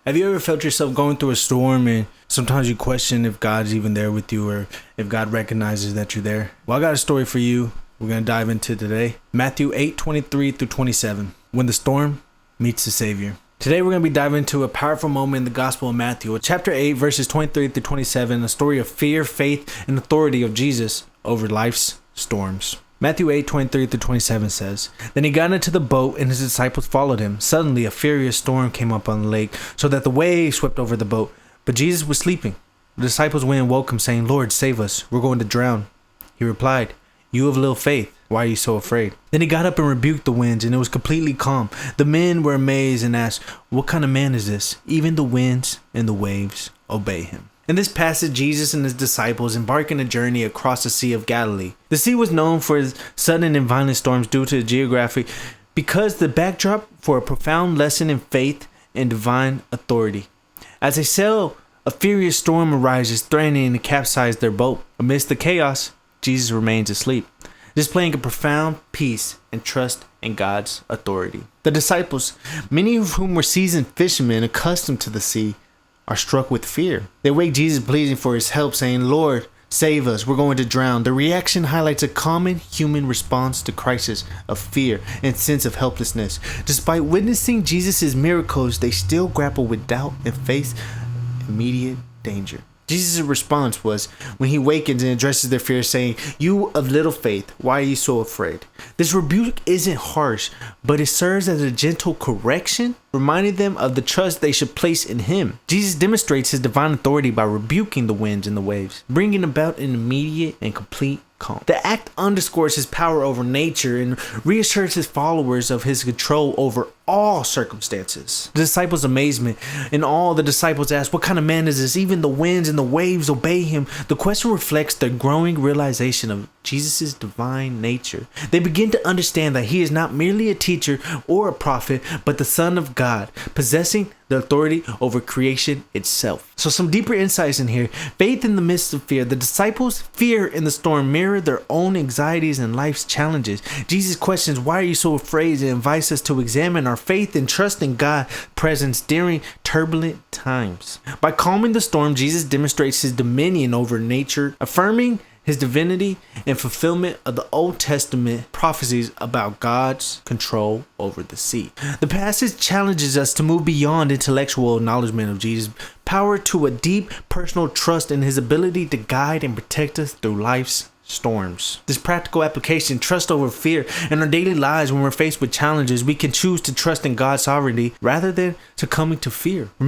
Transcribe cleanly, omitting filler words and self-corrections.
Have you ever felt yourself going through a storm and sometimes you question if God's even there with you or if God recognizes that you're there? Well, I got a story for you we're going to dive into today. Matthew 8:23 through 27. When the storm meets the Savior. Today we're going to be diving into a powerful moment in the Gospel of Matthew, chapter 8, verses 23 through 27, a story of fear, faith, and authority of Jesus over life's storms. Matthew 8:23 through 27 says, Then he got into the boat and his disciples followed him. Suddenly a furious storm came up on the lake, so that the waves swept over the boat. But Jesus was sleeping. The disciples went and woke him, saying, Lord, save us. We're going to drown. He replied, You have little faith. Why are you so afraid? Then he got up and rebuked the winds, and it was completely calm. The men were amazed and asked, What kind of man is this? Even the winds and the waves obey him. In this passage, Jesus and his disciples embark on a journey across the Sea of Galilee. The sea was known for its sudden and violent storms due to the geography, because the backdrop for a profound lesson in faith and divine authority. As they sail, a furious storm arises, threatening to capsize their boat. Amidst the chaos, Jesus remains asleep, displaying a profound peace and trust in God's authority. The disciples, many of whom were seasoned fishermen accustomed to the sea, are struck with fear. They wake Jesus pleading for his help, saying, Lord, save us, we're going to drown. The reaction highlights a common human response to crisis of fear and sense of helplessness. Despite witnessing Jesus' miracles, they still grapple with doubt and face immediate danger. Jesus' response was when he wakens and addresses their fear, saying, You of little faith, why are you so afraid? This rebuke isn't harsh, but it serves as a gentle correction, reminding them of the trust they should place in him. Jesus demonstrates his divine authority by rebuking the winds and the waves, bringing about an immediate and complete calm. The act underscores his power over nature and reassures his followers of his control over all circumstances. The disciples' amazement. In all, the disciples ask, What kind of man is this? Even the winds and the waves obey him. The question reflects their growing realization of Jesus' divine nature. They begin to understand that he is not merely a teacher or a prophet, but the Son of God, possessing the authority over creation itself. So some deeper insights in here. Faith in the midst of fear. The disciples' fear in the storm mirror their own anxieties and life's challenges. Jesus questions, Why are you so afraid? And invites us to examine our faith and trust in God's presence during turbulent times. By calming the storm, Jesus demonstrates his dominion over nature, affirming his divinity and fulfillment of the Old Testament prophecies about God's control over the sea. The passage challenges us to move beyond intellectual acknowledgement of Jesus' power to a deep personal trust in his ability to guide and protect us through life's storms. This practical application, trust over fear, in our daily lives when we're faced with challenges, we can choose to trust in God's sovereignty rather than succumbing to fear.